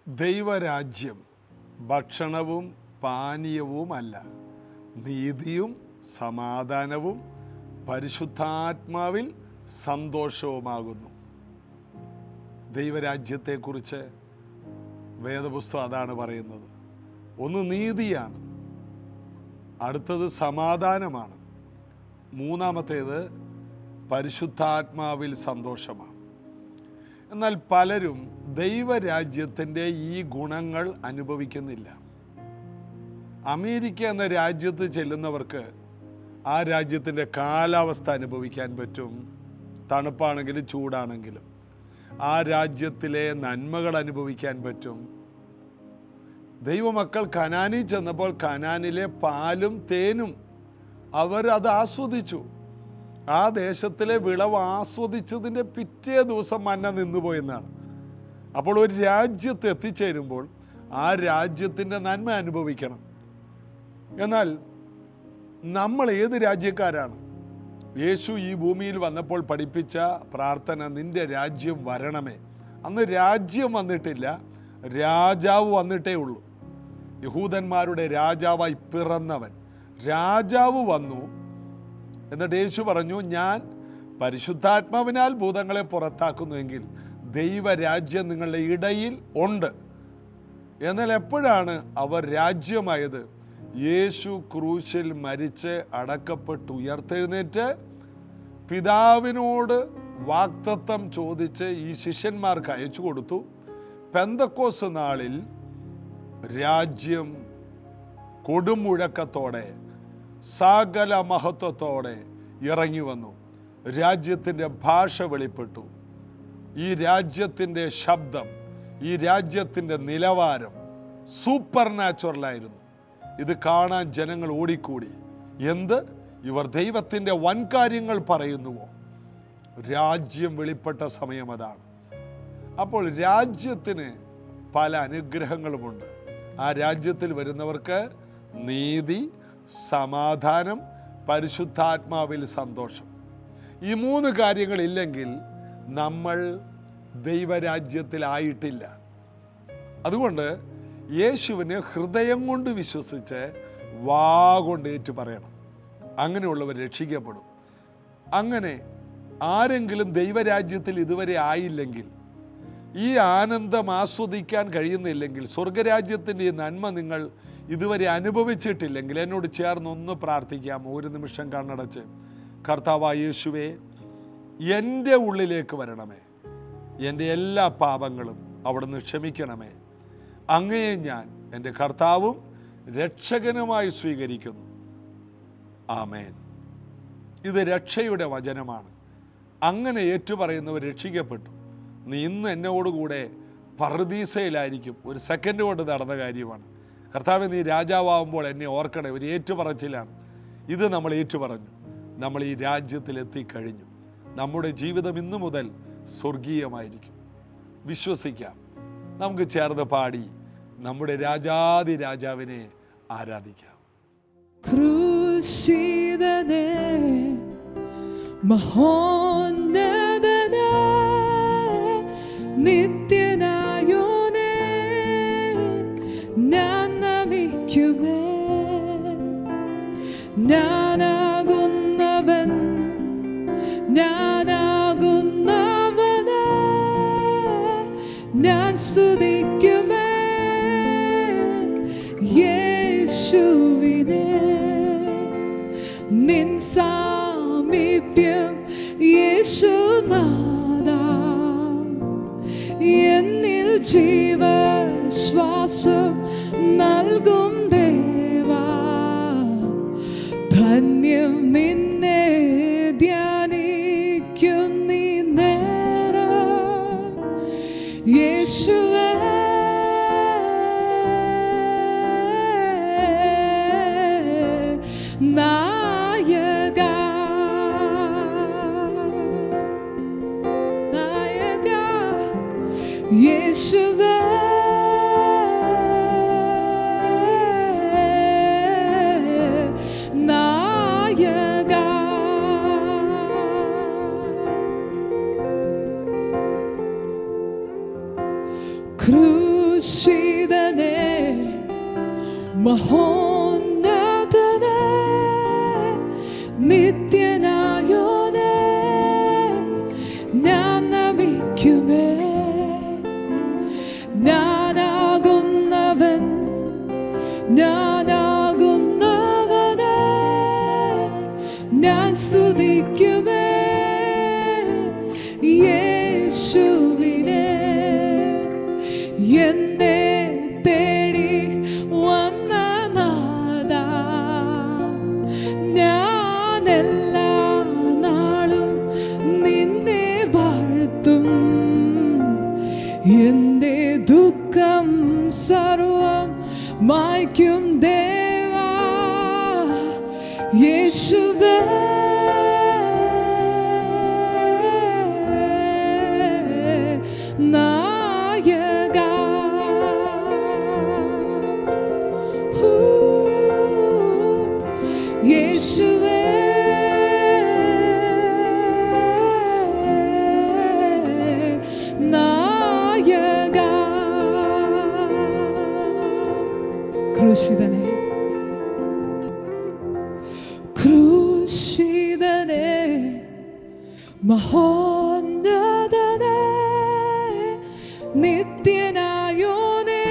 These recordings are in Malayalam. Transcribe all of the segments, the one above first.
ദൈവരാജ്യം ഭക്ഷണവും പാനീയവുമല്ല, നീതിയും സമാധാനവും പരിശുദ്ധാത്മാവിൽ സന്തോഷവുമാകുന്നു. ദൈവരാജ്യത്തെക്കുറിച്ച് വേദപുസ്തകം അതാണ് പറയുന്നത്. ഒന്ന് നീതിയാണ്, അടുത്തത് സമാധാനമാണ്, മൂന്നാമത്തേത് പരിശുദ്ധാത്മാവിൽ സന്തോഷമാണ്. എന്നാൽ പലരും ദൈവരാജ്യത്തിൻ്റെ ഈ ഗുണങ്ങൾ അനുഭവിക്കുന്നില്ല. അമേരിക്ക എന്ന രാജ്യത്ത് ചെല്ലുന്നവർക്ക് ആ രാജ്യത്തിൻ്റെ കാലാവസ്ഥ അനുഭവിക്കാൻ പറ്റും, തണുപ്പാണെങ്കിലും ചൂടാണെങ്കിലും. ആ രാജ്യത്തിലെ നന്മകൾ അനുഭവിക്കാൻ പറ്റും. ദൈവമക്കൾ കനാനിൽ ചെന്നപ്പോൾ കനാനിലെ പാലും തേനും അവർ അത് ആസ്വദിച്ചു. ആ ദേശത്തിലെ വിളവ് ആസ്വദിച്ചതിൻ്റെ പിറ്റേ ദിവസം മന്ന നിന്നുപോയെന്നാണ്. അപ്പോൾ ഒരു രാജ്യത്ത് എത്തിച്ചേരുമ്പോൾ ആ രാജ്യത്തിൻ്റെ നന്മ അനുഭവിക്കണം. എന്നാൽ നമ്മൾ ഏത് രാജ്യക്കാരാണ്? യേശു ഈ ഭൂമിയിൽ വന്നപ്പോൾ പഠിപ്പിച്ച പ്രാർത്ഥന, നിന്റെ രാജ്യം വരണമേ. അന്ന് രാജ്യം വന്നിട്ടില്ല, രാജാവ് വന്നിട്ടേ ഉള്ളൂ. യഹൂദന്മാരുടെ രാജാവായി പിറന്നവൻ രാജാവ് വന്നു. എന്നിട്ട് യേശു പറഞ്ഞു, ഞാൻ പരിശുദ്ധാത്മാവിനാൽ ഭൂതങ്ങളെ പുറത്താക്കുന്നുവെങ്കിൽ ദൈവരാജ്യം നിങ്ങളുടെ ഇടയിൽ ഉണ്ട്. എന്നാൽ എപ്പോഴാണ് അവർ രാജ്യമായത്? യേശു ക്രൂശിൽ മരിച്ച് അടക്കപ്പെട്ട് ഉയർത്തെഴുന്നേറ്റ് പിതാവിനോട് വാഗ്ദത്തം ചോദിച്ച് ഈ ശിഷ്യന്മാർക്ക് അയച്ചു കൊടുത്തു. പെന്തക്കോസ്ത് നാളിൽ രാജ്യം കൊടുമുഴക്കത്തോടെ സകല മഹത്വത്തോടെ ഇറങ്ങി വന്നു. രാജ്യത്തിൻ്റെ ഭാഷ വെളിപ്പെട്ടു. ഈ രാജ്യത്തിൻ്റെ ശബ്ദം, ഈ രാജ്യത്തിൻ്റെ നിലവാരം സൂപ്പർ നാച്ചുറലായിരുന്നു. ഇത് കാണാൻ ജനങ്ങൾ ഓടിക്കൂടി. എന്ത്? ഇവർ ദൈവത്തിൻ്റെ വൻകാര്യങ്ങൾ പറയുന്നുവോ? രാജ്യം വെളിപ്പെട്ട സമയം അതാണ്. അപ്പോൾ രാജ്യത്തിന് പല അനുഗ്രഹങ്ങളുമുണ്ട്. ആ രാജ്യത്തിൽ വരുന്നവർക്ക് നീതി, സമാധാനം, പരിശുദ്ധാത്മാവിൽ സന്തോഷം. ഈ മൂന്ന് കാര്യങ്ങളില്ലെങ്കിൽ നമ്മൾ ദൈവരാജ്യത്തിലായിട്ടില്ല. അതുകൊണ്ട് യേശുവിനെ ഹൃദയം കൊണ്ട് വിശ്വസിച്ച് വാ കൊണ്ട് ഏറ്റു പറയണം. അങ്ങനെയുള്ളവർ രക്ഷിക്കപ്പെടും. അങ്ങനെ ആരെങ്കിലും ദൈവരാജ്യത്തിൽ ഇതുവരെ ആയില്ലെങ്കിൽ, ഈ ആനന്ദം ആസ്വദിക്കാൻ കഴിയുന്നില്ലെങ്കിൽ, സ്വർഗരാജ്യത്തിൻ്റെ ഈ നന്മ നിങ്ങൾ ഇതുവരെ അനുഭവിച്ചിട്ടില്ലെങ്കിൽ എന്നോട് ചേർന്നൊന്ന് പ്രാർത്ഥിക്കാമോ? ഒരു നിമിഷം കണ്ണടച്ച്. കർത്താവായ യേശുവേ, എൻ്റെ ഉള്ളിലേക്ക് വരണമേ. എൻ്റെ എല്ലാ പാപങ്ങളും അവിടുന്ന് ക്ഷമിക്കണമേ. അങ്ങയെ ഞാൻ എൻ്റെ കർത്താവും രക്ഷകനുമായി സ്വീകരിക്കുന്നു. ആമേൻ. ഇത് രക്ഷയുടെ വചനമാണ്. അങ്ങനെ ഏറ്റുപറയുന്നവർ രക്ഷിക്കപ്പെട്ടു. നീ ഇന്ന് എന്നോടുകൂടെ പറുദീസയിലായിരിക്കും. ഒരു സെക്കൻഡ് കൊണ്ട് നടന്ന കാര്യമാണ്. കർത്താവേ, നീ രാജാവാകുമ്പോൾ എന്നെ ഓർക്കണേ. ഒരു ഏറ്റുപറച്ചിലാണ്. ഇത് നമ്മൾ ഏറ്റുപറഞ്ഞു. നമ്മൾ ഈ രാജ്യത്തിൽ എത്തിക്കഴിഞ്ഞു. നമ്മുടെ ജീവിതം ഇന്നു മുതൽ സ്വർഗീയമായിരിക്കും. വിശ്വസിക്കാം. നമുക്ക് ചേർന്ന് പാടി നമ്മുടെ രാജാതി രാജാവിനെ ആരാധിക്കാം. ക്രൂശിതനേ, മഹോന്നതനേ, നിത്യനായോനേ, ഞാൻ നമിക്കുമേ. ഞാനാകുന്നവൻ, ഞാനാകുന്നവനെ ഞാൻ സ്തുതിക്കുമേ. യേശുവിനെ നിൻ സാമീപ്യം യേശുനാഥാ, എന്നിൽ ജീവശ്വാസം നൽകും ദേവാ. ധന്യം നിന്നെ ധ്യാനിക്കുന്നീ നേരം യേശുവേ. നായക നായക യേശുവേ, നായക ക്രൂശിതനേ മഹോന്നതനേ നിത്യനായോനേ ഞാൻ നമിക്കുമേ. ഞാനാകുന്നവൻ ഞാനാകുന്നവനെ ഞാൻ സ്തുതിക്കുമേ. യേശുവിനെ എന്നെ തേടി വന്ന നാഥാ ഞാൻ എല്ലാ നാളും നിന്നെ വാഴ്ത്തും. എന്റെ ദുഃഖം സർവം മായ്ക്കും ദേവാ യേശുവേ. നായക യേശുവേ നായക. ക്രൂശിതനേ ക്രൂശിതനേ മഹോന്നതനേ നിത്യനായോനേ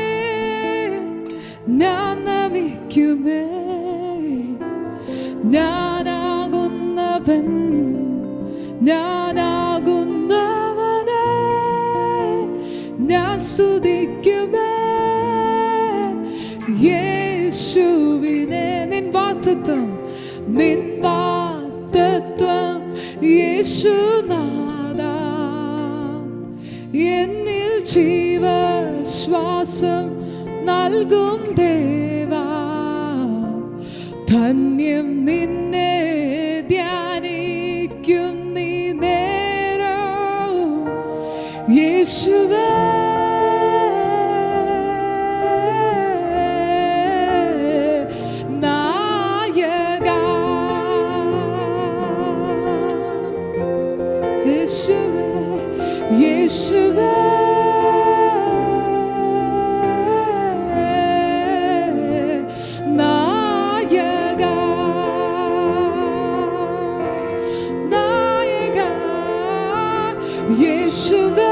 ഞാൻ നമിക്കുമേ. ഞാനാകുന്നവൻ ഞാനാകുന്നവനെ ഞാൻ സ്തുതിക്കുമേ. യേശുവിനെ നിൻ വാഗ്ദത്തം യേശുനാഥാ എന്നിൽ ജീവശ്വാസം നൽകും ദേവാ. ധന്യം നിന്നെ ധ്യാനിക്കും നീ നേരം യേശുവേ. നായക യേശുവേ യേശുവേ നായക നായക യേശുവേ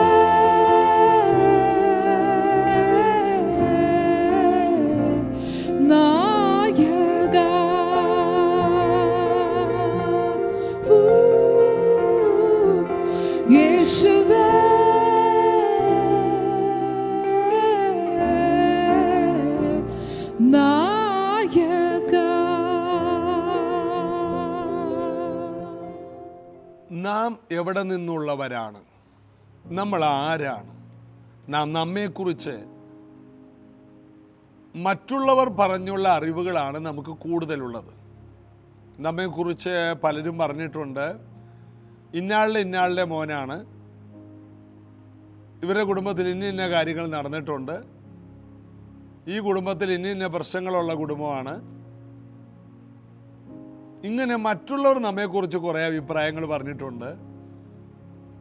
നായക. യേശുവേ നായക. നാം എവിടെ നിന്നുള്ളവരാണ്? നമ്മൾ ആരാണ്? നാം നമ്മെക്കുറിച്ച് മറ്റുള്ളവർ പറഞ്ഞുള്ള അറിവുകളാണ് നമുക്ക് കൂടുതലുള്ളത്. നമ്മെക്കുറിച്ച് പലരും പറഞ്ഞിട്ടുണ്ട്, ഇന്നാളുടെ മോനാണ്, ഇവരുടെ കുടുംബത്തിൽ ഇന്ന കാര്യങ്ങൾ നടന്നിട്ടുണ്ട്, ഈ കുടുംബത്തിൽ ഇന്ന പ്രശ്നങ്ങളുള്ള കുടുംബമാണ്. ഇങ്ങനെ മറ്റുള്ളവർ നമ്മെക്കുറിച്ച് കുറേ അഭിപ്രായങ്ങൾ പറഞ്ഞിട്ടുണ്ട്.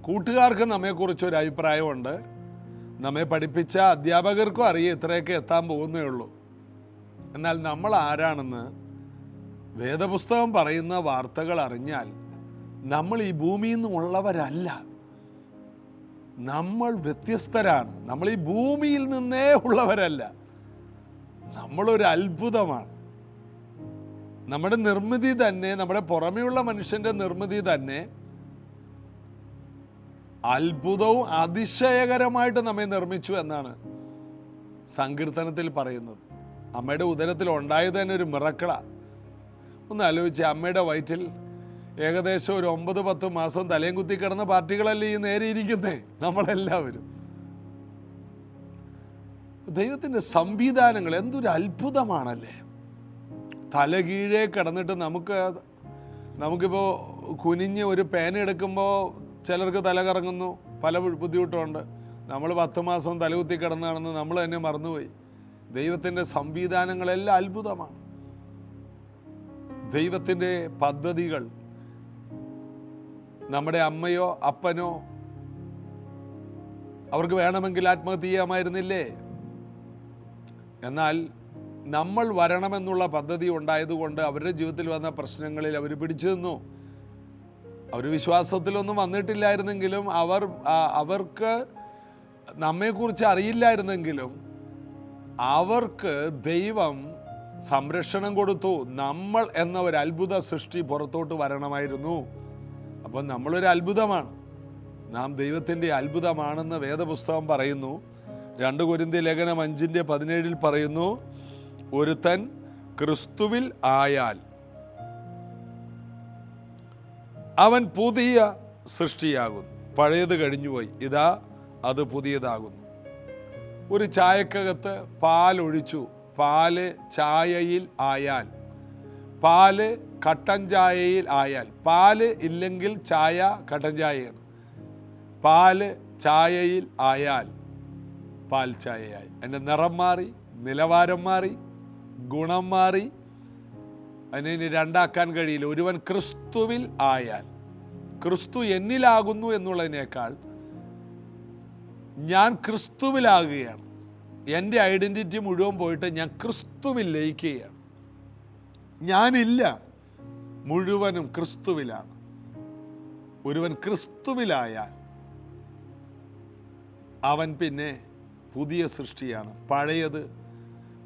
കൂട്ടുകാർക്ക് നമ്മെക്കുറിച്ച് ഒരു അഭിപ്രായമുണ്ട്. നമ്മെ പഠിപ്പിച്ച അധ്യാപകർക്കും അറിയാം ഇത്രയൊക്കെ എത്താൻ പോകുന്നേ ഉള്ളൂ. എന്നാൽ നമ്മൾ ആരാണെന്ന് വേദപുസ്തകം പറയുന്ന വാർത്തകൾ അറിഞ്ഞാൽ നമ്മൾ ഈ ഭൂമിയിൽ നിന്നുള്ളവരല്ല, നമ്മൾ വ്യത്യസ്തരാണ്. നമ്മൾ ഈ ഭൂമിയിൽ നിന്നേ ഉള്ളവരല്ല, നമ്മളൊരു അത്ഭുതമാണ്. നമ്മുടെ നിർമ്മിതി തന്നെ, നമ്മുടെ പുറമെയുള്ള മനുഷ്യൻ്റെ നിർമ്മിതി തന്നെ അത്ഭുതവും അതിശയകരമായിട്ട് നമ്മെ നിർമ്മിച്ചു എന്നാണ് സങ്കീർത്തനത്തിൽ പറയുന്നത്. അമ്മയുടെ ഉദരത്തിൽ ഉണ്ടായത് തന്നെ ഒരു മിറക്കിളാണ്. ഒന്ന് ആലോചിച്ച്, അമ്മയുടെ വയറ്റിൽ ഏകദേശം ഒരു 9-10 മാസം തലയും കുത്തി കിടന്ന പാർട്ടികളല്ലേ ഈ നേരെ ഇരിക്കുന്നേ, നമ്മളെല്ലാവരും. ദൈവത്തിൻ്റെ എന്തൊരു അത്ഭുതമാണല്ലേ. തലകീഴേ കിടന്നിട്ട് നമുക്കിപ്പോൾ കുനിഞ്ഞ് ഒരു പേന എടുക്കുമ്പോൾ ചിലർക്ക് തല കറങ്ങുന്നു, പല ബുദ്ധിമുട്ടുമുണ്ട്. നമ്മൾ 10 മാസം തലകുത്തി കിടന്നാണെന്ന് നമ്മൾ തന്നെ മറന്നുപോയി. ദൈവത്തിൻ്റെ സംവിധാനങ്ങളെല്ലാം അത്ഭുതമാണ്. ദൈവത്തിൻ്റെ പദ്ധതികൾ നമ്മുടെ അമ്മയോ അപ്പനോ അവർക്ക് വേണമെങ്കിൽ ആത്മഹത്യ ചെയ്യാമായിരുന്നില്ലേ? എന്നാൽ നമ്മൾ വരണമെന്നുള്ള പദ്ധതി ഉണ്ടായതുകൊണ്ട് അവരുടെ ജീവിതത്തിൽ വന്ന പ്രശ്നങ്ങളിൽ അവർ പിടിച്ചു നിന്നു. അവർ വിശ്വാസത്തിലൊന്നും വന്നിട്ടില്ലായിരുന്നെങ്കിലും അവർക്ക് നമ്മെക്കുറിച്ച് അറിയില്ലായിരുന്നെങ്കിലും അവർക്ക് ദൈവം സംരക്ഷണം കൊടുത്തു. നമ്മൾ എന്ന ഒരു അത്ഭുത സൃഷ്ടി പുറത്തോട്ട് വരണമായിരുന്നു. അപ്പോൾ നമ്മളൊരു അത്ഭുതമാണ്, നാം ദൈവത്തിൻ്റെ അത്ഭുതമാണെന്ന് വേദപുസ്തകം പറയുന്നു. 2 കൊരിന്ത്യർ ലേഖനം 5:17 പറയുന്നു, ഒരുത്തൻ ക്രിസ്തുവിൽ ആയാൽ അവൻ പുതിയ സൃഷ്ടിയാകുന്നു, പഴയത് കഴിഞ്ഞുപോയി, ഇതാ അത് പുതിയതാകുന്നു. ഒരു ചായക്കകത്ത് പാലൊഴിച്ചു, പാല് ചായയിൽ ആയാൽ, പാല് കട്ടൻ ചായയിൽ ആയാൽ, പാല് ഇല്ലെങ്കിൽ ചായ കട്ടൻ ചായയാണ്. പാല് ചായയിൽ ആയാൽ പാൽ ചായയായി. അതിൻ്റെ നിറം മാറി, നിലവാരം മാറി, ഗുണം മാറി. അതിനെ ഇനി രണ്ടാക്കാൻ കഴിയില്ല. ഒരുവൻ ക്രിസ്തുവിൽ ആയാൽ, ക്രിസ്തു എന്നിലാകുന്നു എന്നുള്ളതിനേക്കാൾ ഞാൻ ക്രിസ്തുവിലാകുകയാണ്. എൻ്റെ ഐഡൻറ്റിറ്റി മുഴുവൻ പോയിട്ട് ഞാൻ ക്രിസ്തുവിൽ ലയിക്കുകയാണ്. ഞാനില്ല, മുഴുവനും ക്രിസ്തുവിലാണ്. ഒരുവൻ ക്രിസ്തുവിലായാൽ അവൻ പിന്നെ പുതിയ സൃഷ്ടിയാണ്.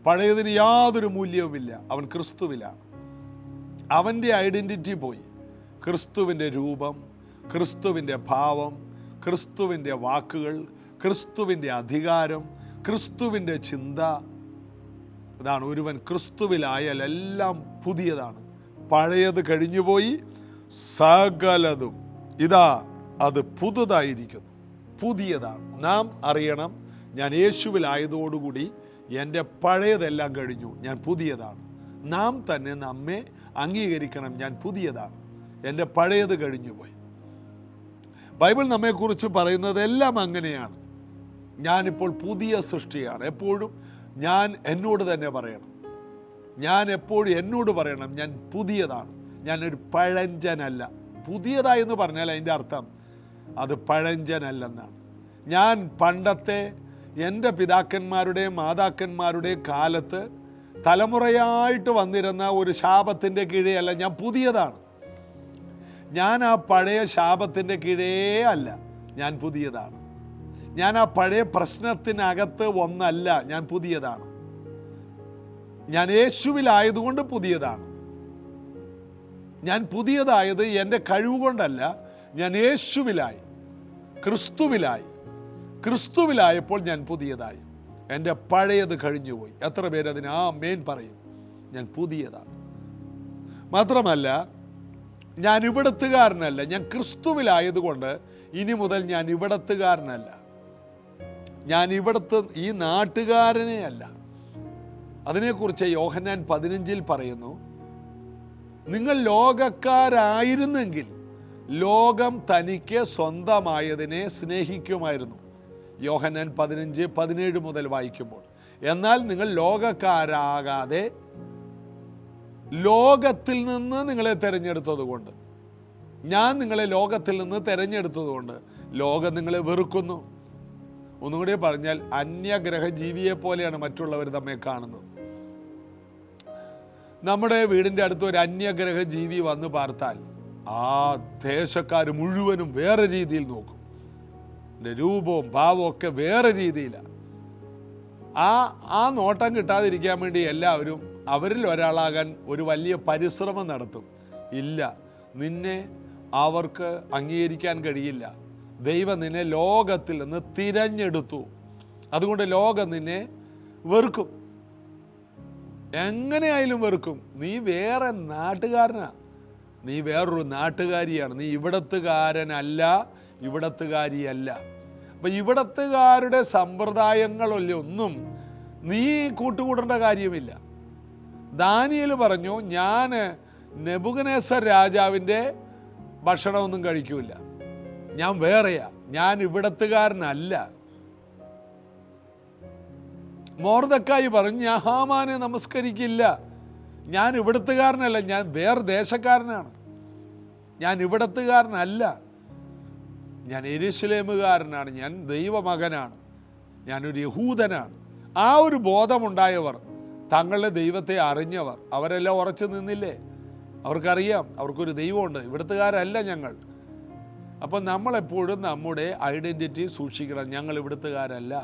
പഴയതിന് യാതൊരു മൂല്യവുമില്ല. അവൻ ക്രിസ്തുവിലാണ്. അവൻ്റെ ഐഡൻറ്റിറ്റി പോയി. ക്രിസ്തുവിൻ്റെ രൂപം, ക്രിസ്തുവിൻ്റെ ഭാവം, ക്രിസ്തുവിൻ്റെ വാക്കുകൾ, ക്രിസ്തുവിൻ്റെ അധികാരം, ക്രിസ്തുവിൻ്റെ ചിന്ത. അതാണ് ഒരുവൻ ക്രിസ്തുവിലായാൽ എല്ലാം പുതിയതാണ്. പഴയത് കഴിഞ്ഞുപോയി, സകലതും ഇതാ അത് പുതുതായിരിക്കുന്നു, പുതിയതാണ്. നാം അറിയണം, ഞാൻ യേശുവിലായതോടുകൂടി എൻ്റെ പഴയതെല്ലാം കഴിഞ്ഞു, ഞാൻ പുതിയതാണ്. നാം തന്നെ നമ്മെ അംഗീകരിക്കണം, ഞാൻ പുതിയതാണ്, എൻ്റെ പഴയത് കഴിഞ്ഞുപോയി. ബൈബിൾ നമ്മെക്കുറിച്ച് പറയുന്നതെല്ലാം അങ്ങനെയാണ്. ഞാനിപ്പോൾ പുതിയ സൃഷ്ടിയാണ്. എപ്പോഴും ഞാൻ എന്നോട് തന്നെ പറയണം, ഞാൻ എപ്പോഴും എന്നോട് പറയണം, ഞാൻ പുതിയതാണ്, ഞാനൊരു പഴഞ്ചനല്ല. പുതിയതായെന്ന് പറഞ്ഞാൽ അതിൻ്റെ അർത്ഥം അത് പഴഞ്ചനല്ലെന്നാണ്. ഞാൻ പണ്ടത്തെ എൻ്റെ പിതാക്കന്മാരുടെയും മാതാക്കന്മാരുടെയും കാലത്ത് തലമുറയായിട്ട് വന്നിരുന്ന ഒരു ശാപത്തിൻ്റെ കീഴെയല്ല, ഞാൻ പുതിയതാണ്. ഞാൻ ആ പഴയ ശാപത്തിൻ്റെ കീഴേ അല്ല, ഞാൻ പുതിയതാണ്. ഞാൻ ആ പഴയ പ്രശ്നത്തിനകത്ത് ഒന്നല്ല, ഞാൻ പുതിയതാണ്. ഞാൻ യേശുവിലായതുകൊണ്ട് പുതിയതാണ്. ഞാൻ പുതിയതായത് എൻ്റെ കഴിവ് കൊണ്ടല്ല, ഞാൻ യേശുവിലായി, ക്രിസ്തുവിലായി. ക്രിസ്തുവിലായപ്പോൾ ഞാൻ പുതിയതായി. എൻ്റെ പഴയത് കഴിഞ്ഞുപോയി. എത്ര പേരതിന് ആമേൻ പറയും? ഞാൻ പുതിയതാണ്. മാത്രമല്ല, ഞാൻ ഇവിടത്തുകാരനല്ല, ഞാൻ ക്രിസ്തുവിലായതുകൊണ്ട് ഇനി മുതൽ ഞാൻ ഇവിടത്തുകാരനല്ല, ഞാൻ ഇവിടുത്തെ ഈ നാട്ടുകാരനെ അല്ല. അതിനെക്കുറിച്ച് യോഹന്നാൻ 15 പറയുന്നു, നിങ്ങൾ ലോകക്കാരായിരുന്നെങ്കിൽ ലോകം തനിക്ക് സ്വന്തമായതിനെ സ്നേഹിക്കുമായിരുന്നു. യോഹന്നാൻ 15:17 മുതൽ വായിക്കുമ്പോൾ, എന്നാൽ നിങ്ങൾ ലോകക്കാരാകാതെ ലോകത്തിൽ നിന്ന് നിങ്ങളെ തിരഞ്ഞെടുത്തത് കൊണ്ട്, ഞാൻ നിങ്ങളെ ലോകത്തിൽ നിന്ന് തിരഞ്ഞെടുത്തതുകൊണ്ട് ലോകം നിങ്ങളെ വെറുക്കുന്നു. ഒന്നുകൂടി പറഞ്ഞാൽ, അന്യഗ്രഹ ജീവിയെ പോലെയാണ് മറ്റുള്ളവർ നമ്മെ കാണുന്നത്. നമ്മുടെ വീടിൻ്റെ അടുത്ത് ഒരു അന്യഗ്രഹ ജീവി വന്ന് പാർത്താൽ ആ ദേശക്കാർ മുഴുവനും വേറെ രീതിയിൽ നോക്കും. എൻ്റെ രൂപവും ഭാവവും ഒക്കെ വേറെ രീതിയിലാണ്. ആ നോട്ടം കിട്ടാതിരിക്കാൻ വേണ്ടി എല്ലാവരും അവരിൽ ഒരാളാകാൻ ഒരു വലിയ പരിശ്രമം നടത്തും. ഇല്ല, നിന്നെ അവർക്ക് അംഗീകരിക്കാൻ കഴിയില്ല. ദൈവം നിന്നെ ലോകത്തിൽ നിന്ന് തിരഞ്ഞെടുത്തു, അതുകൊണ്ട് ലോകം നിന്നെ വെറുക്കും. എങ്ങനെയായാലും വെറുക്കും. നീ വേറെ നാട്ടുകാരനാണ്, നീ വേറൊരു നാട്ടുകാരിയാണ്, നീ ഇവിടത്തുകാരനല്ല, ഇവിടത്തുകാരിയല്ല. അപ്പം ഇവിടത്തുകാരുടെ സമ്പ്രദായങ്ങളൊന്നും നീ കൂട്ടുകൂടേണ്ട കാര്യമില്ല. ദാനിയേൽ പറഞ്ഞു, ഞാൻ നെബൂഖദ്നേസർ രാജാവിൻ്റെ ഭക്ഷണമൊന്നും കഴിക്കൂല, ഞാൻ വേറെയാ, ഞാൻ ഇവിടത്തുകാരനല്ല. മൊർദെഖായി പറഞ്ഞു, ഞാൻ ഹാമാനെ നമസ്കരിക്കില്ല, ഞാൻ ഇവിടത്തുകാരനല്ല, ഞാൻ വേറെ ദേശക്കാരനാണ്, ഞാൻ ഇവിടത്തുകാരനല്ല, ഞാൻ യെരൂശലേമുകാരനാണ്, ഞാൻ ദൈവമകനാണ്, ഞാനൊരു യഹൂദനാണ്. ആ ഒരു ബോധമുണ്ടായവർ, തങ്ങളുടെ ദൈവത്തെ അറിഞ്ഞവർ, അവരെല്ലാം ഉറച്ചു നിന്നില്ലേ? അവർക്കറിയാം അവർക്കൊരു ദൈവമുണ്ട്, ഇവിടുത്തുകാരല്ല ഞങ്ങൾ. അപ്പം നമ്മളെപ്പോഴും നമ്മുടെ ഐഡൻറ്റിറ്റി സൂക്ഷിക്കണം. ഞങ്ങൾ ഇവിടുത്തുകാരല്ല.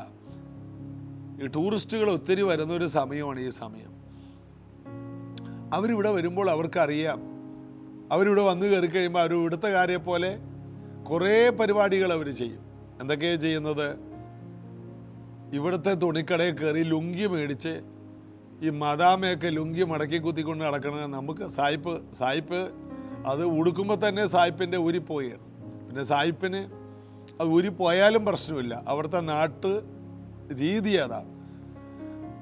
ഈ ടൂറിസ്റ്റുകൾ ഒത്തിരി വരുന്നൊരു സമയമാണ് ഈ സമയം. അവരിവിടെ വരുമ്പോൾ അവർക്കറിയാം, അവരിവിടെ വന്നു കയറി കഴിയുമ്പോൾ അവർ ഇവിടുത്തുകാരെ പോലെ കുറേ പരിപാടികൾ അവർ ചെയ്യും. എന്തൊക്കെയാണ് ചെയ്യുന്നത്? ഇവിടുത്തെ തുണിക്കടയിൽ കയറി ലുങ്കി മേടിച്ച് ഈ മദാമയൊക്കെ ലുങ്കി മടക്കി കുത്തിക്കൊണ്ട് നടക്കുന്നത്. നമുക്ക് സായിപ്പ് അത് ഉടുക്കുമ്പോൾ തന്നെ സായിപ്പിൻ്റെ ഊരിപ്പോയാണ്. പിന്നെ സായിപ്പിന് അത് ഊരിപ്പോയാലും പ്രശ്നമില്ല, അവിടുത്തെ നാട്ട് രീതി അതാണ്.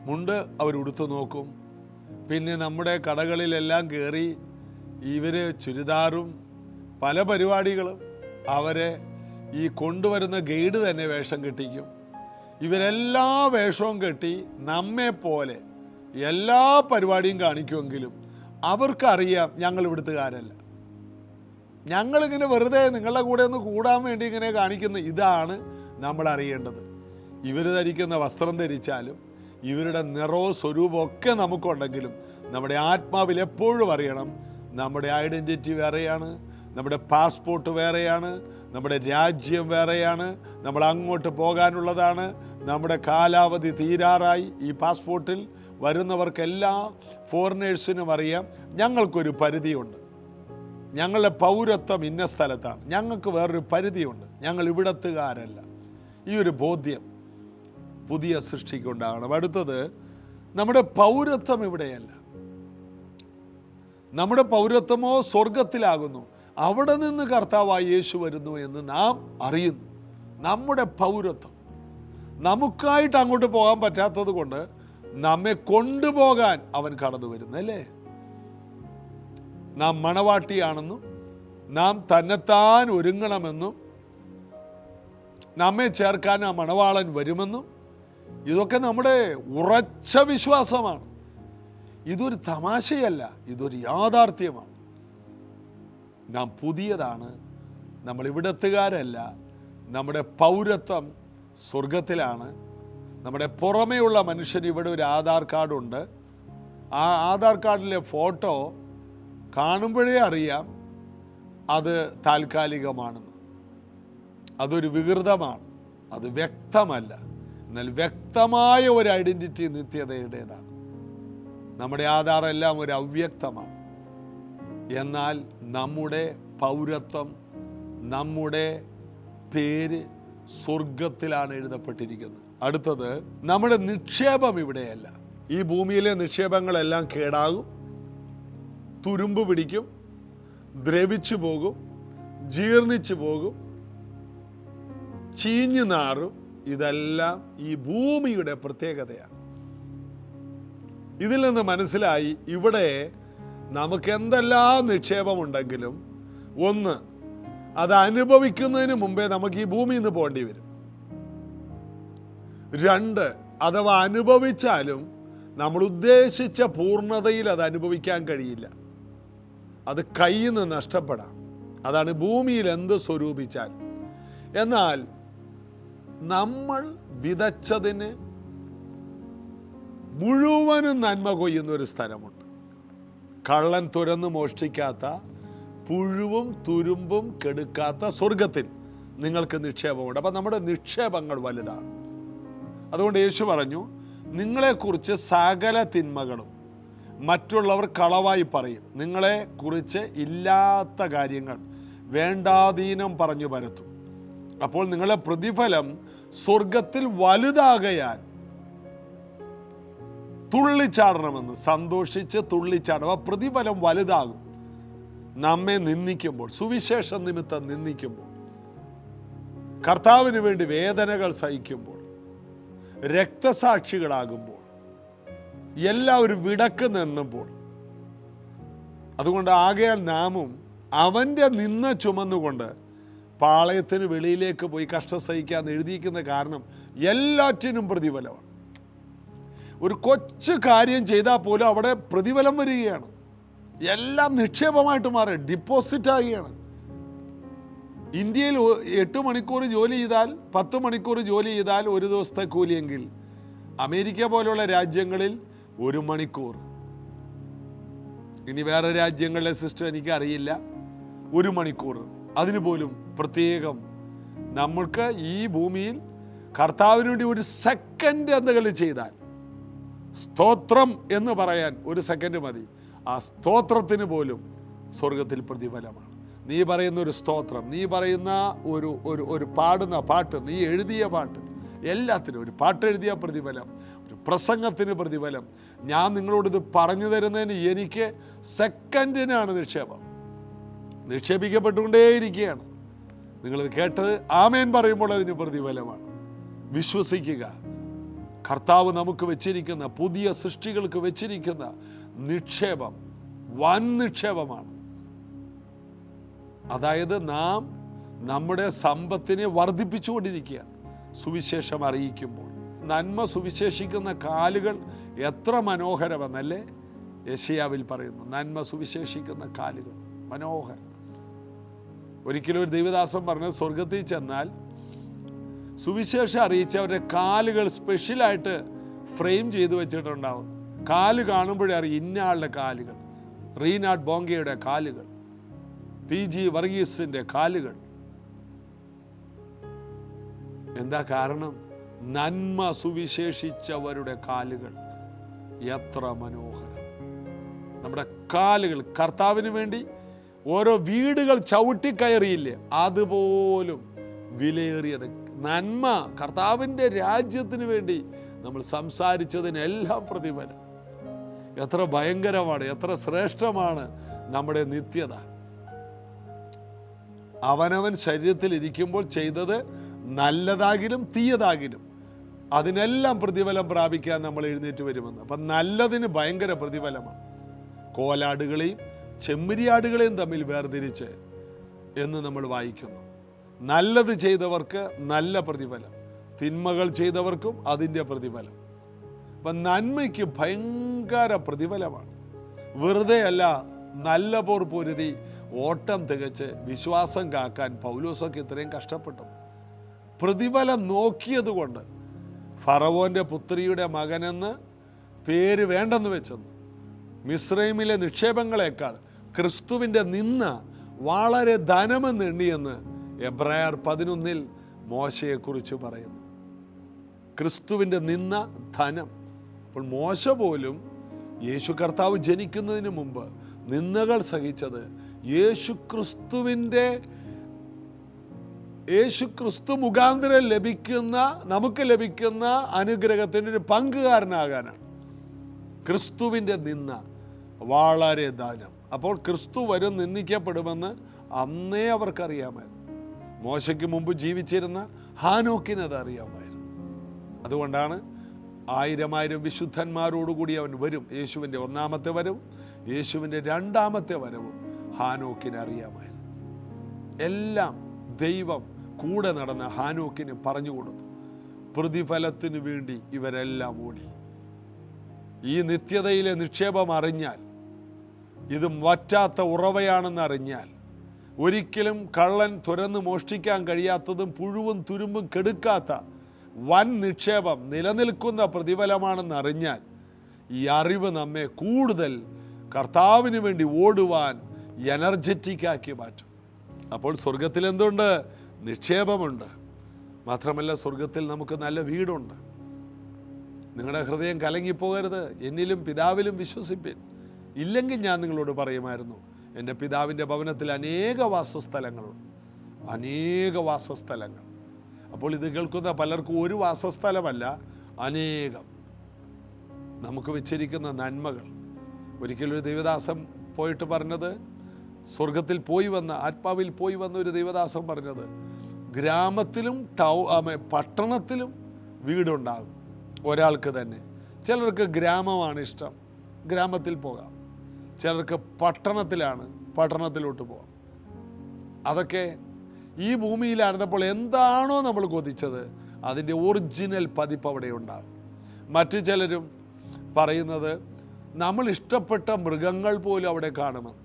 മുണ്ട് അവരുടുത്ത് നോക്കും. പിന്നെ നമ്മുടെ കടകളിലെല്ലാം കയറി ഇവർ ചുരിദാറും പല പരിപാടികളും അവരെ ഈ കൊണ്ടുവരുന്ന ഗൈഡ് തന്നെ വേഷം കെട്ടിക്കും. ഇവരെല്ലാ വേഷവും കെട്ടി നമ്മെപ്പോലെ എല്ലാ പരിപാടിയും കാണിക്കുമെങ്കിലും അവർക്കറിയാം ഞങ്ങൾ ഇവിടുത്തുകാരല്ല. ഞങ്ങളിങ്ങനെ വെറുതെ നിങ്ങളുടെ കൂടെ ഒന്ന് കൂടാൻ വേണ്ടി ഇങ്ങനെ കാണിക്കുന്ന ഇതാണ് നമ്മൾ അറിയേണ്ടത്. ഇവർ ധരിക്കുന്ന വസ്ത്രം ധരിച്ചാലും ഇവരുടെ നിറവും സ്വരൂപമൊക്കെ നമുക്കുണ്ടെങ്കിലും നമ്മുടെ ആത്മാവിൽ എപ്പോഴും അറിയണം നമ്മുടെ ഐഡൻറ്റിറ്റി വേറെയാണ്, നമ്മുടെ പാസ്പോർട്ട് വേറെയാണ്, നമ്മുടെ രാജ്യം വേറെയാണ്, നമ്മൾ അങ്ങോട്ട് പോകാനുള്ളതാണ്, നമ്മുടെ കാലാവധി തീരാറായി. ഈ പാസ്പോർട്ടിൽ വരുന്നവർക്കെല്ലാം ഫോറിനേഴ്സിനും അറിയാം ഞങ്ങൾക്കൊരു പരിധിയുണ്ട്, ഞങ്ങളുടെ പൗരത്വം ഇന്ന സ്ഥലത്താണ്, ഞങ്ങൾക്ക് വേറൊരു പരിധിയുണ്ട്, ഞങ്ങൾ ഇവിടത്തുകാരല്ല. ഈ ഒരു ബോധ്യം പുതിയ സൃഷ്ടിക്കുണ്ടാകണം. അടുത്തത്, നമ്മുടെ പൗരത്വം ഇവിടെയല്ല. നമ്മുടെ പൗരത്വമോ സ്വർഗത്തിലാകുന്നു, അവിടെ നിന്ന് കർത്താവായ യേശു വരുന്നു എന്ന് നാം അറിയുന്നു. നമ്മുടെ പൗരത്വം നമുക്കായിട്ട് അങ്ങോട്ട് പോകാൻ പറ്റാത്തത് കൊണ്ട് നമ്മെ കൊണ്ടുപോകാൻ അവൻ കടന്നു വരുന്നു അല്ലേ? നാം മണവാട്ടിയാണെന്നും നാം തന്നെത്താൻ ഒരുങ്ങണമെന്നും നമ്മെ ചേർക്കാൻ ആ മണവാളൻ വരുമെന്നും ഇതൊക്കെ നമ്മുടെ ഉറച്ച വിശ്വാസമാണ്. ഇതൊരു തമാശയല്ല, ഇതൊരു യാഥാർത്ഥ്യമാണ്. നാം പുതിയതാണ്, നമ്മൾ ഇവിടത്തുകാരല്ല. നമ്മുടെ പൗരത്വം സ്വർഗത്തിലാണ്. നമ്മുടെ പുറമേയുള്ള മനുഷ്യന് ഇവിടെ ഒരു ആധാർ കാർഡുണ്ട്. ആ ആധാർ കാർഡിലെ ഫോട്ടോ കാണുമ്പോഴേ അറിയാം അത് താൽക്കാലികമാണെന്ന്. അതൊരു വികൃതമാണ്, അത് വ്യക്തമല്ല. എന്നാൽ വ്യക്തമായ ഒരു ഐഡൻറ്റിറ്റി നിത്യതയുടേതാണ്. നമ്മുടെ ആധാറെല്ലാം ഒരു അവ്യക്തമാണ്. എന്നാൽ നമ്മുടെ പൗരത്വം, നമ്മുടെ പേര് സ്വർഗത്തിലാണ് എഴുതപ്പെട്ടിരിക്കുന്നത്. അടുത്തത്, നമ്മുടെ നിക്ഷേപം ഇവിടെയല്ല. ഈ ഭൂമിയിലെ നിക്ഷേപങ്ങളെല്ലാം കേടാകും, തുരുമ്പ് പിടിക്കും, ദ്രവിച്ചു പോകും, ജീർണിച്ചു പോകും, ചീഞ്ഞു നാറും. ഇതെല്ലാം ഈ ഭൂമിയുടെ പ്രത്യേകതയാണ്. ഇതിൽ നിന്ന് മനസ്സിലായി ഇവിടെ നമുക്ക് എന്തെല്ലാം നിക്ഷേപമുണ്ടെങ്കിലും ഒന്ന്, അത് അനുഭവിക്കുന്നതിന് മുമ്പേ നമുക്ക് ഈ ഭൂമിയിൽ നിന്ന് പോകേണ്ടി വരും. രണ്ട്, അഥവാ അനുഭവിച്ചാലും നമ്മൾ ഉദ്ദേശിച്ച പൂർണ്ണതയിൽ അത് അനുഭവിക്കാൻ കഴിയില്ല, അത് കയ്യിൽ നിന്ന് നഷ്ടപ്പെടാം. അതാണ് ഭൂമിയിൽ എന്ത് സ്വരൂപിച്ചാൽ. എന്നാൽ നമ്മൾ വിതച്ചതിന് മുഴുവനും നന്മ കൊയ്യുന്ന ഒരു സ്ഥലമുണ്ട്. കള്ളൻ തുരന്ന് മോഷ്ടിക്കാത്ത, പുഴുവും തുരുമ്പും കെടുക്കാത്ത സ്വർഗത്തിൽ നിങ്ങൾക്ക് നിക്ഷേപമുണ്ട്. അപ്പം നമ്മുടെ നിക്ഷേപങ്ങൾ വലുതാണ്. അതുകൊണ്ട് യേശു പറഞ്ഞു, നിങ്ങളെക്കുറിച്ച് സകല തിന്മകളും മറ്റുള്ളവർ കളവായി പറയും, നിങ്ങളെക്കുറിച്ച് ഇല്ലാത്ത കാര്യങ്ങൾ വേണ്ടാധീനം പറഞ്ഞു പരത്തും. അപ്പോൾ നിങ്ങളുടെ പ്രതിഫലം സ്വർഗത്തിൽ വലുതാകയാൽ തുള്ളിച്ചാടണമെന്ന്, സന്തോഷിച്ച് തുള്ളിച്ചാടണം. ആ പ്രതിഫലം വലുതാകും. നമ്മെ നിന്ദിക്കുമ്പോൾ, സുവിശേഷ നിമിത്തം നിന്ദിക്കുമ്പോൾ, കർത്താവിന് വേണ്ടി വേദനകൾ സഹിക്കുമ്പോൾ, രക്തസാക്ഷികളാകുമ്പോൾ, എല്ലാവരും വിടക്ക് നിന്നുമ്പോൾ. അതുകൊണ്ട് ആകയാൽ നാമും അവൻ്റെ നിന്ന ചുമന്നുകൊണ്ട് പാളയത്തിന് വെളിയിലേക്ക് പോയി കഷ്ടം സഹിക്കാന്ന് എഴുതിയിരിക്കുന്ന കാരണം എല്ലാറ്റിനും പ്രതിഫലമാണ്. ഒരു കൊച്ചു കാര്യം ചെയ്താൽ പോലും അവിടെ പ്രതിഫലം വരികയാണ്. എല്ലാം നിക്ഷേപമായിട്ട് മാറി ഡിപ്പോസിറ്റ് ആകുകയാണ്. ഇന്ത്യയിൽ 8 മണിക്കൂർ ജോലി ചെയ്താൽ, 10 മണിക്കൂർ ജോലി ചെയ്താൽ ഒരു ദിവസത്തെ കൂലിയെങ്കിൽ അമേരിക്ക പോലുള്ള രാജ്യങ്ങളിൽ 1 മണിക്കൂർ. ഇനി വേറെ രാജ്യങ്ങളിലെ സിസ്റ്റം എനിക്കറിയില്ല. 1 മണിക്കൂർ. അതിന് പോലും പ്രത്യേകം നമ്മൾക്ക് ഈ ഭൂമിയിൽ കർത്താവിന് വേണ്ടി 1 സെക്കൻഡ് എന്തെങ്കിലും ചെയ്താൽ, സ്തോത്രം എന്ന് പറയാൻ 1 സെക്കൻഡ് മതി. ആ സ്തോത്രത്തിന് പോലും സ്വർഗത്തിൽ പ്രതിഫലമാണ്. നീ പറയുന്ന ഒരു സ്തോത്രം, നീ പറയുന്ന ഒരു പാടുന്ന പാട്ട്, നീ എഴുതിയ പാട്ട്, എല്ലാത്തിനും ഒരു പാട്ട് എഴുതിയ പ്രതിഫലം, ഒരു പ്രസംഗത്തിന് പ്രതിഫലം. ഞാൻ നിങ്ങളോട് ഇത് പറഞ്ഞു തരുന്നതിന് എനിക്ക് സെക്കൻഡിനാണ് നിക്ഷേപം. നിക്ഷേപിക്കപ്പെട്ടുകൊണ്ടേയിരിക്കുകയാണ്. നിങ്ങളിത് കേട്ടത് ആമേൻ പറയുമ്പോൾ അതിന് പ്രതിഫലമാണ്. വിശ്വസിക്കുക. കർത്താവ് നമുക്ക് വെച്ചിരിക്കുന്ന, പുതിയ സൃഷ്ടികൾക്ക് വെച്ചിരിക്കുന്ന നിക്ഷേപം വൻ നിക്ഷേപമാണ്. അതായത് നാം നമ്മുടെ സമ്പത്തിനെ വർദ്ധിപ്പിച്ചുകൊണ്ടിരിക്കുകയാണ് സുവിശേഷം അറിയിക്കുമ്പോൾ. നന്മ സുവിശേഷിക്കുന്ന കാലുകൾ എത്ര മനോഹരമെന്നല്ലേ യെശയ്യാവിൽ പറയുന്നു. നന്മ സുവിശേഷിക്കുന്ന കാലുകൾ മനോഹരം. ഒരിക്കലും ഒരു ദൈവദാസൻ പറഞ്ഞത്, സ്വർഗത്തിൽ ചെന്നാൽ സുവിശേഷം അറിയിച്ചവരുടെ കാലുകൾ സ്പെഷ്യലായിട്ട് ഫ്രെയിം ചെയ്ത് വെച്ചിട്ടുണ്ടാവും. കാല് കാണുമ്പോഴേ അറിയാം ഇന്ന ആളുടെ കാലുകൾ. റീനാഡ് ബോങ്കയുടെ കാലുകൾ, PG വർഗീസിന്റെ കാലുകൾ. എന്താ കാരണം? നന്മ സുവിശേഷിച്ചവരുടെ കാലുകൾ എത്ര മനോഹരം. നമ്മുടെ കാലുകൾ കർത്താവിന് വേണ്ടി ഓരോ വീടുകൾ ചവിട്ടിക്കയറിയില്ലേ, അതുപോലും വിലയേറിയത്. നന്മ കർത്താവിൻ്റെ രാജ്യത്തിന് വേണ്ടി നമ്മൾ സംസാരിച്ചതിനെല്ലാം പ്രതിഫലം. എത്ര ഭയങ്കരമാണ്, എത്ര ശ്രേഷ്ഠമാണ് നമ്മുടെ നിത്യത. അവനവൻ ശരീരത്തിൽ ഇരിക്കുമ്പോൾ ചെയ്തത് നല്ലതാകിലും തീയതാകിലും അതിനെല്ലാം പ്രതിഫലം പ്രാപിക്കാൻ നമ്മൾ എഴുന്നേറ്റ് വരുമെന്ന്. അപ്പം നല്ലതിന് ഭയങ്കര പ്രതിഫലമാണ്. കോലാടുകളെയും ചെമ്മരിയാടുകളെയും തമ്മിൽ വേർതിരിച്ച് എന്ന് നമ്മൾ വായിക്കുന്നു. നല്ലത് ചെയ്തവർക്ക് നല്ല പ്രതിഫലം, തിന്മകൾ ചെയ്തവർക്കും അതിൻ്റെ പ്രതിഫലം. അപ്പം നന്മയ്ക്ക് ഭയങ്കര പ്രതിഫലമാണ്. വെറുതെ അല്ല നല്ല പോർ പൊരുതി ഓട്ടം തികച്ച് വിശ്വാസം കാക്കാൻ പൗലോസൊക്കെ ഇത്രയും കഷ്ടപ്പെട്ടത്. പ്രതിഫലം നോക്കിയത് കൊണ്ട് ഫറവോൻ്റെ പുത്രിയുടെ മകനെന്ന് പേര് വേണ്ടെന്ന് വെച്ചെന്ന്. മിസ്രൈമിലെ നിക്ഷേപങ്ങളെക്കാൾ ക്രിസ്തുവിൻ്റെ നിന്ന വളരെ ധനമെന്ന് എണ്ണിയെന്ന് എബ്രായർ 11 മോശയെക്കുറിച്ച് പറയുന്നു. ക്രിസ്തുവിൻ്റെ നിന്ന ധനം. അപ്പോൾ മോശ പോലും യേശു കർത്താവ് ജനിക്കുന്നതിന് മുമ്പ് നിന്ദകൾ സഹിച്ചത് യേശുക്രിസ്തു മുഖാന്തരം നമുക്ക് ലഭിക്കുന്ന അനുഗ്രഹത്തിൻ്റെ ഒരു പങ്കുകാരനാകാനാണ്. ക്രിസ്തുവിൻ്റെ നിന്ന വളരെ ദാനം. അപ്പോൾ ക്രിസ്തു വരും നിന്ദിക്കപ്പെടുമെന്ന് അന്നേ അവർക്കറിയാമായിരുന്നു. മോശയ്ക്ക് മുമ്പ് ജീവിച്ചിരുന്ന ഹാനോക്കിന് അത് അറിയാമായിരുന്നു. അതുകൊണ്ടാണ് 1000 വിശുദ്ധന്മാരോടുകൂടി അവൻ വരും. യേശുവിൻ്റെ 1ാമത്തെ വരവും യേശുവിൻ്റെ 2ാമത്തെ വരവും ഹാനോക്കിന് അറിയാമായിരുന്നു. എല്ലാം ദൈവം കൂടെ നടന്ന ഹാനോക്കിന് പറഞ്ഞു കൊടുത്തു. പ്രതിഫലത്തിനു വേണ്ടി ഇവരെല്ലാം ഓടി. ഈ നിത്യതയിലെ നിക്ഷേപം അറിഞ്ഞാൽ, ഇത് വറ്റാത്ത ഉറവയാണെന്ന് അറിഞ്ഞാൽ, ഒരിക്കലും കള്ളൻ തുരന്ന് മോഷ്ടിക്കാൻ കഴിയാത്തതും പുഴുവും തുരുമ്പും കെടുക്കാത്ത വൻ നിക്ഷേപം നിലനിൽക്കുന്ന പ്രതിഫലമാണെന്ന് അറിഞ്ഞാൽ, ഈ അറിവ് നമ്മെ കൂടുതൽ കർത്താവിന് വേണ്ടി ഓടുവാൻ എനർജറ്റിക്കാക്കി മാറ്റും. അപ്പോൾ സ്വർഗത്തിൽ എന്തുണ്ട്? നിക്ഷേപമുണ്ട്. മാത്രമല്ല സ്വർഗത്തിൽ നമുക്ക് നല്ല വീടുണ്ട്. നിങ്ങളുടെ ഹൃദയം കലങ്ങിപ്പോകരുത്. എന്നിലും പിതാവിലും വിശ്വസിപ്പിൻ. ഇല്ലെങ്കിൽ ഞാൻ നിങ്ങളോട് പറയുമായിരുന്നു, എൻ്റെ പിതാവിൻ്റെ ഭവനത്തിൽ അനേക വാസസ്ഥലങ്ങൾ. അപ്പോൾ ഇത് കേൾക്കുന്ന പലർക്കും ഒരു വാസസ്ഥലമല്ല, അനേകം നമുക്ക് വെച്ചിരിക്കുന്ന നന്മകൾ. ഒരിക്കലൊരു ദൈവദാസൻ പോയിട്ട് പറഞ്ഞത്, സ്വർഗത്തിൽ പോയി വന്ന, ആത്മാവിൽ പോയി വന്ന ഒരു ദൈവദാസൻ പറഞ്ഞത്, ഗ്രാമത്തിലും പട്ടണത്തിലും വീടുണ്ടാകും ഒരാൾക്ക് തന്നെ. ചിലർക്ക് ഗ്രാമമാണ് ഇഷ്ടം, ഗ്രാമത്തിൽ പോകാം. ചിലർക്ക് പട്ടണത്തിലോട്ട് പോകാം. അതൊക്കെ ഈ ഭൂമിയിലായിരുന്നപ്പോൾ എന്താണോ നമ്മൾ കൊതിച്ചത് അതിൻ്റെ ഒറിജിനൽ പതിപ്പ് അവിടെ ഉണ്ടാകും. മറ്റു ചിലരും പറയുന്നത് നമ്മൾ ഇഷ്ടപ്പെട്ട മൃഗങ്ങൾ പോലും അവിടെ കാണുമെന്ന്.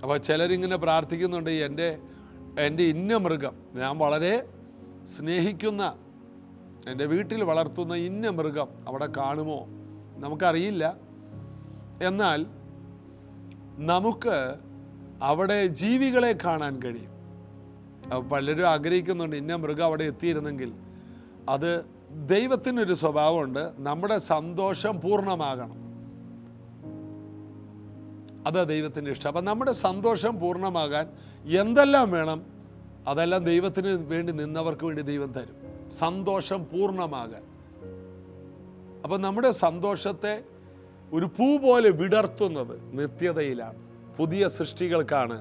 അപ്പോൾ ചിലരിങ്ങനെ പ്രാർത്ഥിക്കുന്നുണ്ട്, എൻ്റെ ഇന്ന മൃഗം, ഞാൻ വളരെ സ്നേഹിക്കുന്ന എൻ്റെ വീട്ടിൽ വളർത്തുന്ന ഇന്ന മൃഗം അവിടെ കാണുമോ നമുക്കറിയില്ല. എന്നാൽ നമുക്ക് അവിടെ ജീവികളെ കാണാൻ കഴിയും. പലരും ആഗ്രഹിക്കുന്നുണ്ട് ഇന്ന മൃഗം അവിടെ എത്തിയിരുന്നെങ്കിൽ. അത് ദൈവത്തിനൊരു സ്വഭാവമുണ്ട്, നമ്മുടെ സന്തോഷം പൂർണ്ണമാകണം. അതാ ദൈവത്തിൻ്റെ ഇഷ്ടം. അപ്പം നമ്മുടെ സന്തോഷം പൂർണ്ണമാകാൻ എന്തെല്ലാം വേണം അതെല്ലാം ദൈവത്തിന് വേണ്ടി നിന്നവർക്ക് വേണ്ടി ദൈവം തരും, സന്തോഷം പൂർണ്ണമാകാൻ. അപ്പം നമ്മുടെ സന്തോഷത്തെ ഒരു പൂ പോലെ വിടർത്തുന്നത് നിത്യതയിലാണ്. പുതിയ സൃഷ്ടികൾക്കാണ്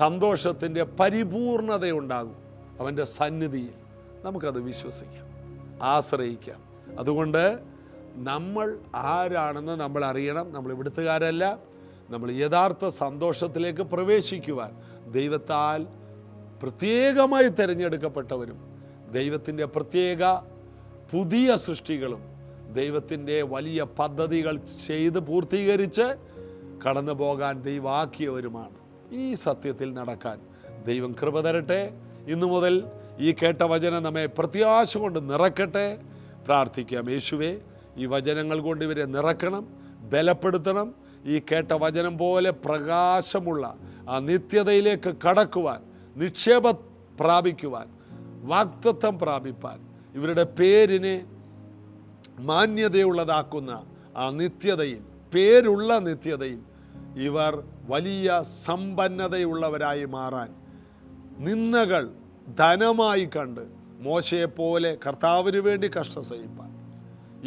സന്തോഷത്തിൻ്റെ പരിപൂർണതയുണ്ടാകും അവൻ്റെ സന്നിധിയിൽ. നമുക്കത് വിശ്വസിക്കാം, ആശ്രയിക്കാം. അതുകൊണ്ട് നമ്മൾ ആരാണെന്ന് നമ്മൾ അറിയണം. നമ്മൾ ഇവിടുത്തുകാരല്ല. നമ്മൾ യഥാർത്ഥ സന്തോഷത്തിലേക്ക് പ്രവേശിക്കുവാൻ ദൈവത്താൽ പ്രത്യേകമായി തിരഞ്ഞെടുക്കപ്പെട്ടവരും ദൈവത്തിൻ്റെ പ്രത്യേക പുതിയ സൃഷ്ടികളും ദൈവത്തിൻ്റെ വലിയ പദ്ധതികൾ ചെയ്ത് പൂർത്തീകരിച്ച് കടന്നു പോകാൻ ദൈവമാക്കിയവരുമാണ്. ഈ സത്യത്തിൽ നടക്കാൻ ദൈവം കൃപ തരട്ടെ. ഇന്നു മുതൽ ഈ കേട്ട വചനം നമ്മെ പ്രത്യാശ കൊണ്ട് നിറക്കട്ടെ. പ്രാർത്ഥിക്കാം. യേശുവേ, ഈ വചനങ്ങൾ കൊണ്ട് ഇവരെ നിറക്കണം, ബലപ്പെടുത്തണം. ഈ കേട്ട വചനം പോലെ പ്രകാശമുള്ള ആ നിത്യതയിലേക്ക് കടക്കുവാൻ, നിക്ഷേപം പ്രാപിക്കുവാൻ, വാഗ്ദത്തം പ്രാപിപ്പാൻ, ഇവരുടെ പേരിനെ മാന്യതയുള്ളതാക്കുന്ന ആ നിത്യതയിൽ, പേരുള്ള നിത്യതയിൽ ഇവർ വലിയ സമ്പന്നതയുള്ളവരായി മാറാൻ, നിന്ദകൾ ധനമായി കണ്ട് മോശയെപ്പോലെ കർത്താവിന് വേണ്ടി കഷ്ടം സഹിപ്പാൻ,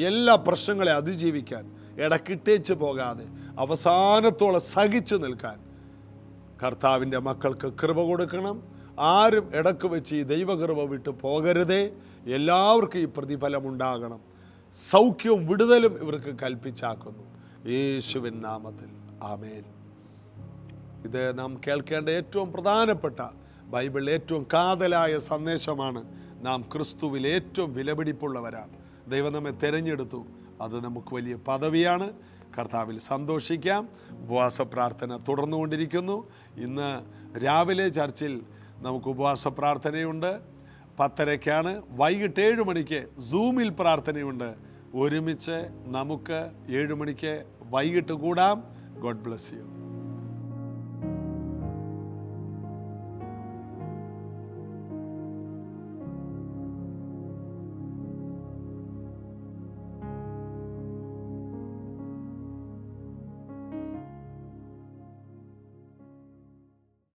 എല്ലാ പ്രശ്നങ്ങളെ അതിജീവിക്കാൻ, ഇടക്കിട്ടേച്ച് പോകാതെ അവസാനത്തോളം സഹിച്ചു നിൽക്കാൻ കർത്താവിൻ്റെ മക്കൾക്ക് കൃപ കൊടുക്കണം. ആരും ഇടക്ക് വെച്ച് ഈ ദൈവകൃപ വിട്ട് പോകരുതേ. എല്ലാവർക്കും ഈ പ്രതിഫലം ഉണ്ടാകണം. സൗഖ്യവും വിടുതലും ഇവർക്ക് കൽപ്പിച്ചാക്കുന്നു. യേശുവിൻ നാമത്തിൽ ആമേൻ. ഇത് നാം കേൾക്കേണ്ട ഏറ്റവും പ്രധാനപ്പെട്ട ബൈബിളിലെ ഏറ്റവും കാതലായ സന്ദേശമാണ്. നാം ക്രിസ്തുവിൽ ഏറ്റവും വിലപിടിപ്പുള്ളവരാണ്. ദൈവം നമ്മെ തിരഞ്ഞെടുത്തു. അത് നമുക്ക് വലിയ പദവിയാണ്. കർത്താവിൽ സന്തോഷിക്കാം. ഉപവാസ പ്രാർത്ഥന തുടർന്നുകൊണ്ടിരിക്കുന്നു. ഇന്ന് രാവിലെ ചർച്ചിൽ നമുക്ക് ഉപവാസ പ്രാർത്ഥനയുണ്ട്. 10:30 വൈകിട്ട് 7 മണിക്ക് സൂമിൽ പ്രാർത്ഥനയുണ്ട്. ഒരുമിച്ച് നമുക്ക് 7 മണിക്ക് വൈകിട്ട് കൂടാം. God bless you.